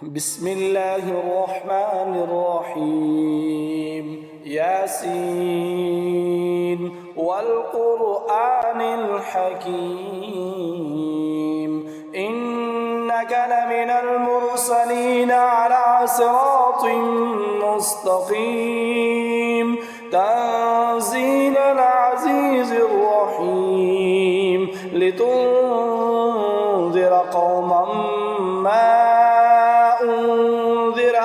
بسم الله الرحمن الرحيم ياسين والقرآن الحكيم إنك لمن المرسلين على صراط مستقيم تنزيل العزيز الرحيم لتنذر قوما ما أنذر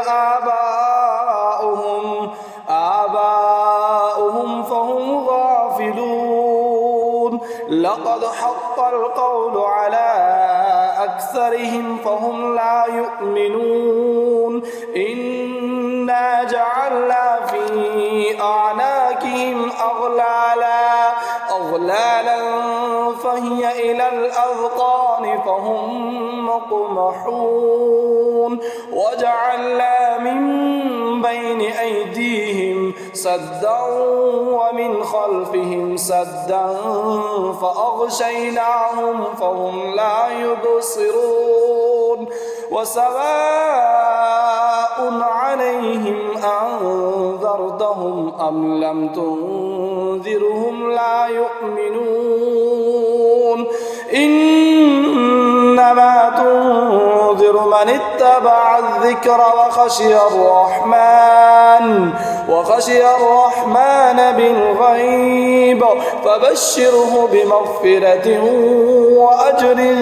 آباؤهم فهم غافلون لقد حق القول على أكثرهم فهم لا يؤمنون إنا جعلنا في أعناقهم أغلالا فهي إلى الأذقان فهم مقمحون وجعلنا من بين أيديهم سدا ومن خلفهم سدا فأغشيناهم فهم لا يبصرون وسواء عليهم أنذرتهم أم لم تنذرهم لا يؤمنون إنما تنذر من اتبع الذكر وخشي الرحمن بالغيب فبشره بمغفرة وأجر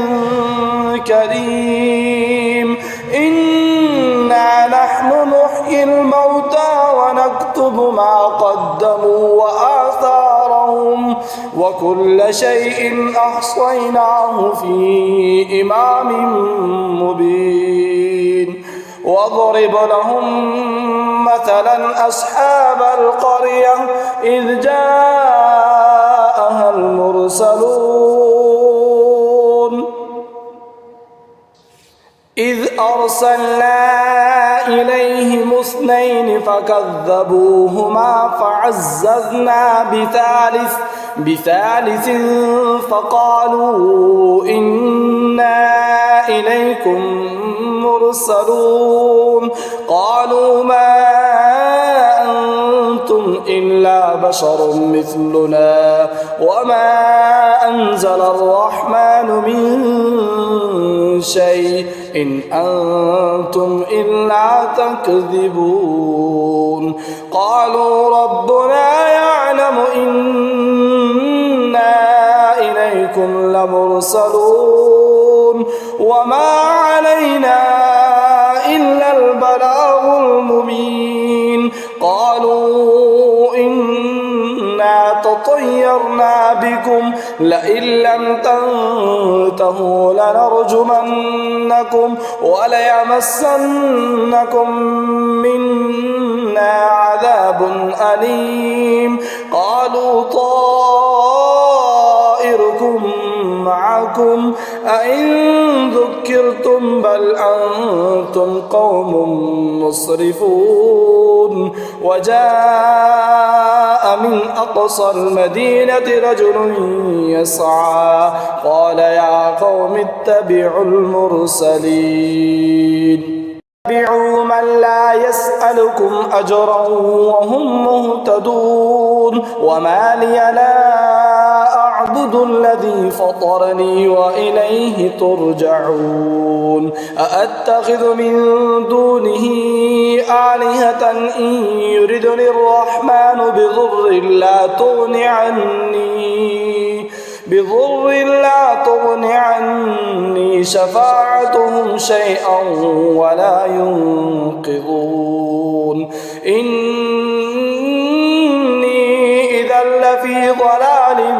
كريم إنا نحن نحيي الموتى ونكتب ما قدموا وآثارهم وكل شيء أحصيناه في إمام مبين واضرب لهم مثلا أصحاب القرية إذ جاءها المرسلون إذ أرسلنا إليهم اثنين فكذبوهما فعززنا بثالث فقالوا إنا إليكم مرسلون قالوا ما أنتم إلا بشر مثلنا وما أنزل الرحمن من شيء إن أنتم إلا تكذبون قالوا ربنا يعلم إنا إليكم لمرسلون وما علينا إلا البلاغ المبين قالوا إنا تطيرنا بكم لئن لم تنتهوا لنرجمنكم وليمسنكم منا عذاب أليم قالوا طائركم معكم أئن ذكرتم بل أنتم قوم مسرفون وجاء من أقصى المدينة رجل يسعى قال يا قوم اتبعوا المرسلين اتبعوا من لا يسألكم أجرا وهم مهتدون وما لي لا أعبد الذي فطرني وإليه ترجعون أأتخذ من دونه آلهة إن يردني الرحمن بضر لا تغن عني شفاعتهم شيئا ولا ينقذون إني إذا لفي ضلال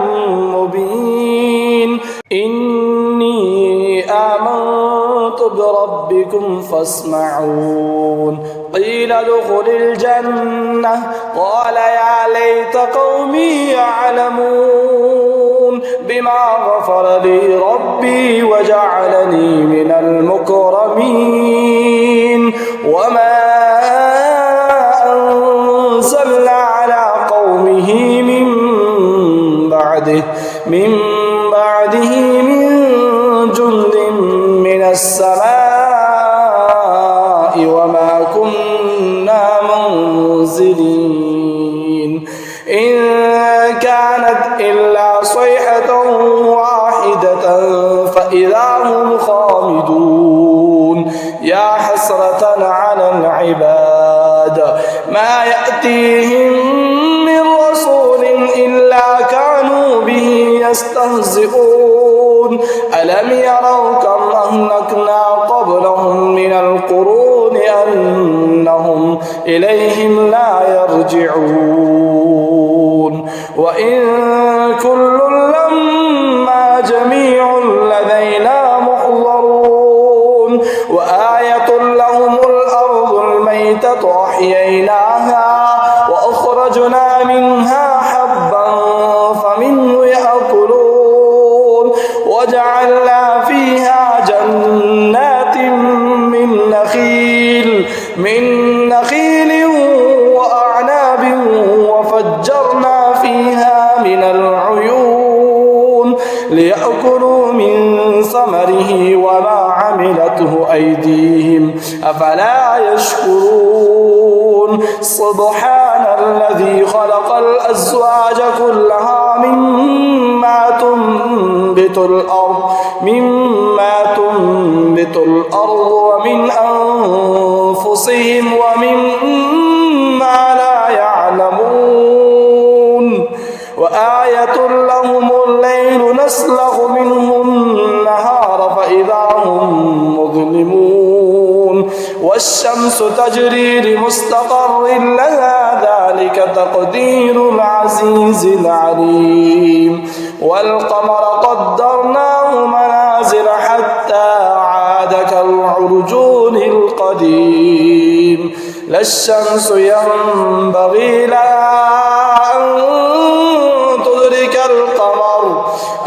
مبين إني آمنت بربكم فاسمعون قيل ادخل الجنة قال يا ليت قومي يعلمون بما غفر لي ربي وجعلني من المكرمين وما أنزلنا على قومه من بعده من جند من السماء على العباد ما يأتيهم من رسول إلا كانوا به يستهزئون ألم يروا كم أهلكنا قبلهم من القرون أنهم إليهم لا يرجعون وإن كل لما جميع لدينا محضرون وآية لهم الأرض الميتة أحييناها وأخرجنا منها حبا فمنه يأكلون وجعلنا فيها جنات من نخيل وأعناب وفجرنا فيها من العيون ليأكلوا من ثمره وما عملته أيديهم أفلا يشكرون سبحان الذي خلق الأزواج كلها مما تنبت الأرض ومن أنفسهم ومما لا يعلمون وآية لهم الليل نسلخ منه النهار فإذا هم مظلمون والشمس تجري لمستقر لها ذلك تقدير العزيز العليم والقمر قدرناه منازل حتى عاد كالعرجون القديم لا الشمس ينبغي لها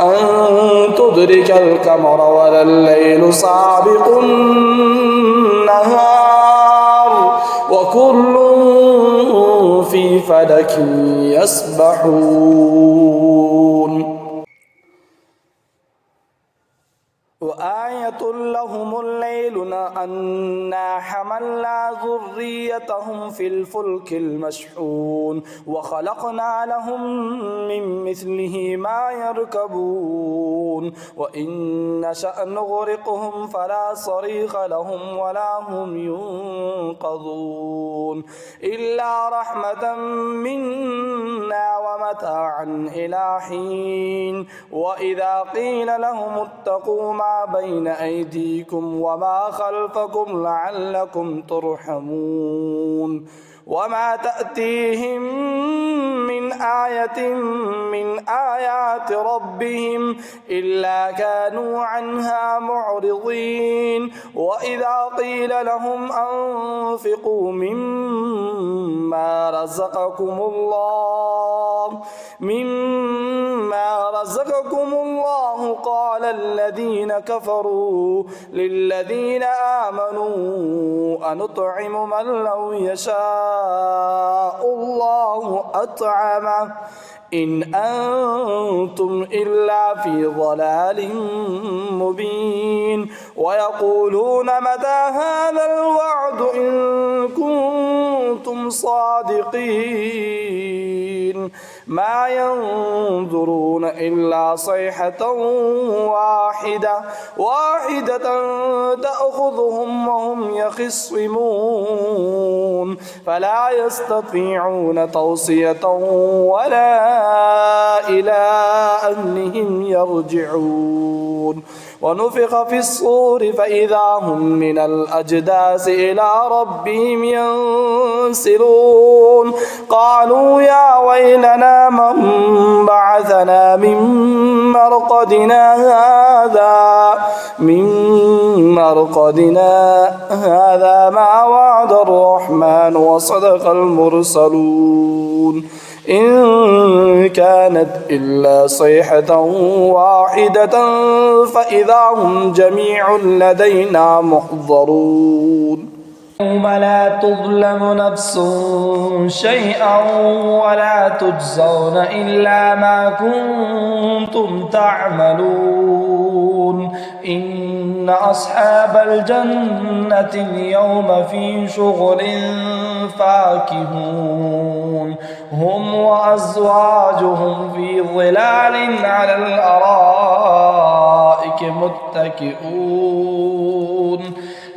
أن تدرك القمر ولا الليل سابق النهار وكل في فلك يسبحون وآية لهم الليل أنا حملنا ذريتهم في الفلك المشحون وخلقنا لهم من مثله ما يركبون وإن نشأ نغرقهم فلا صريخ لهم ولا هم ينقذون إلا رحمة منا ومتاعا إلى حين وإذا قيل لهم اتقوا ما بين أيديكم وما خلفكم لعلكم ترحمون وما تأتيهم من آية من آيات ربهم إلا كانوا عنها معرضين وإذا قيل لهم أنفقوا مما رزقكم الله قال الذين كفروا للذين آمنوا أنطعم من لو يشاء الله أطعمه إن أنتم إلا في ضلال مبين ويقولون متى هذا الوعد إن كنتم صادقين ما ينظرون إلا صيحة واحدة تأخذهم وهم يخصمون فلا يستطيعون توصية ولا إلى أهلهم يرجعون ونفخ في الصور فإذا هم من الأجداث إلى ربهم ينسلون قالوا يا ويلنا من بعثنا من مرقدنا هذا ما وعد الرحمن وصدق المرسلون إن كانت إلا صيحة واحدة فإذا هم جميع لدينا محضرون يوم لا تظلم نفس شيئا ولا تجزون إلا ما كنتم تعملون إن أصحاب الجنة اليوم في شغل فاكهون هم وأزواجهم في ظلال على الأرائك متكئون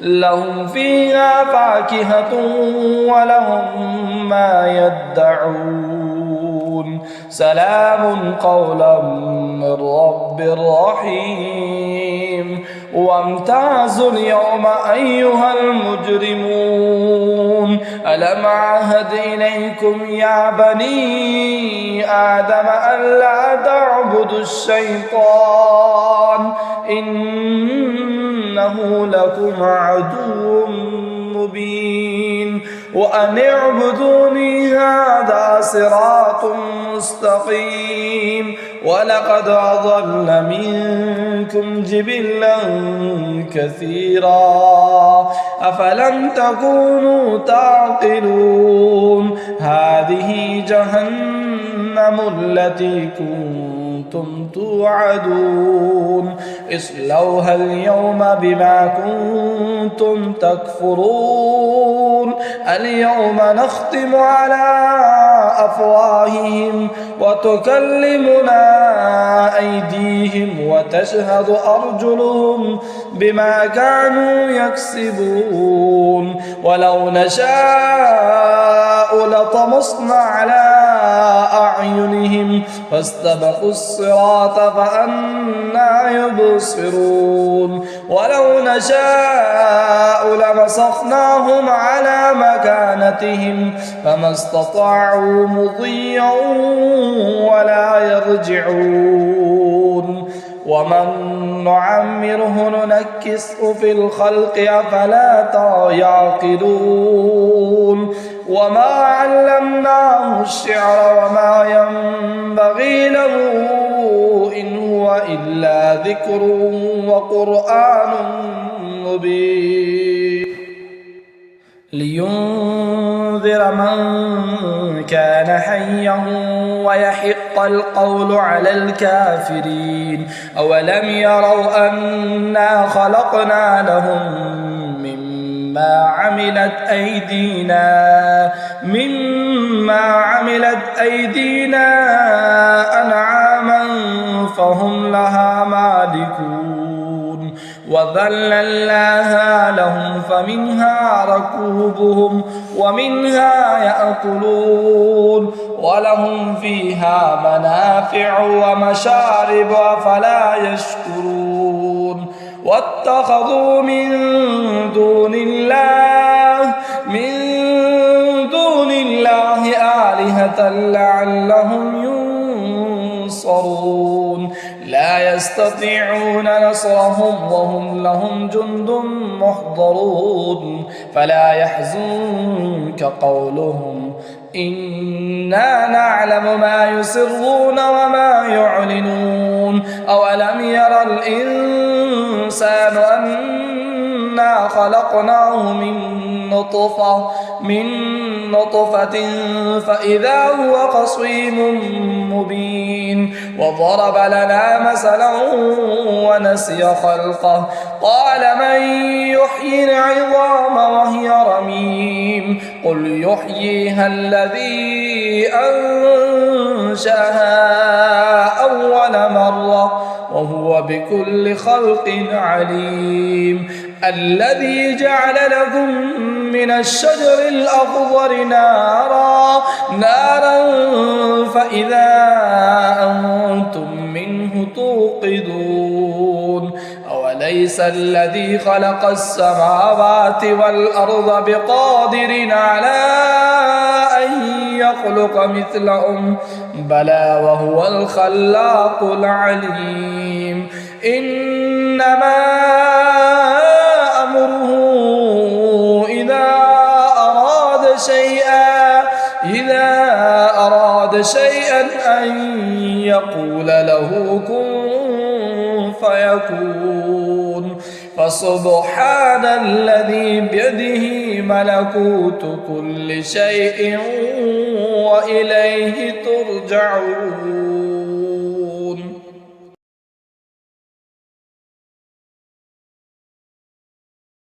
لهم فيها فاكهة ولهم ما يدعون سلام قولا من رب رحيم وامتازوا اليوم أيها المجرمون ألم أعهد إليكم يا بني آدم ألا تعبدوا الشيطان إنه لكم عدو مبين وأن اعبدوني هذا صراط مستقيم ولقد أضل منكم جبلا كثيرا أفلم تكونوا تعقلون هذه جهنم التي كنتم توعدون اصلوها اليوم بما كنتم تكفرون اليوم نختم على أفواههم وتكلمنا أيديهم وتشهد أرجلهم بما كانوا يكسبون ولو نشاء لطمسنا على أعينهم فاستبقوا الصراط فأنى يبصرون ولو نشاء لمسخناهم على مكانتهم فما استطاعوا مضيا ولا يرجعون ومن نعمره ننكسه في الخلق أفلا يعقلون وما علمناه الشعر وما ينبغي له إن هو إلا ذكر وقرآن مبين لينذر من كان حيا ويحق القول على الكافرين أولم يروا أنا خلقنا لهم مما عملت أيدينا أنعاما فهم لها مالكون وذللناها لهم فمنها ركوبهم ومنها يأكلون ولهم فيها منافع ومشارب أفلا يشكرون واتخذوا من دون الله آلهة لعلهم ينصرون لا يستطيعون نصرهم وهم لهم جند محضرون فلا يحزنك قولهم إنا نعلم ما يسرون وما يعلنون أولم ير الإنسان أنا خلقناه من نطفة فإذا هو خصيم مبين وضرب لنا مثلا ونسي خلقه قال من يحيي العظام وهي رميم قل يحييها الذي أنشأها أول مرة وهو بكل خلق عليم الذي جعل لكم من الشجر الأخضر نارا فإذا أنتم منه توقدون أوليس الذي خلق السماوات والأرض بقادر على أن يخلق مثلهم بلى وهو الخلاق العليم إنما أمره إذا أراد شيئا أن يقول له كن فيكون فسبحان الذي بيده ملكوت كل شيء وإليه ترجعون.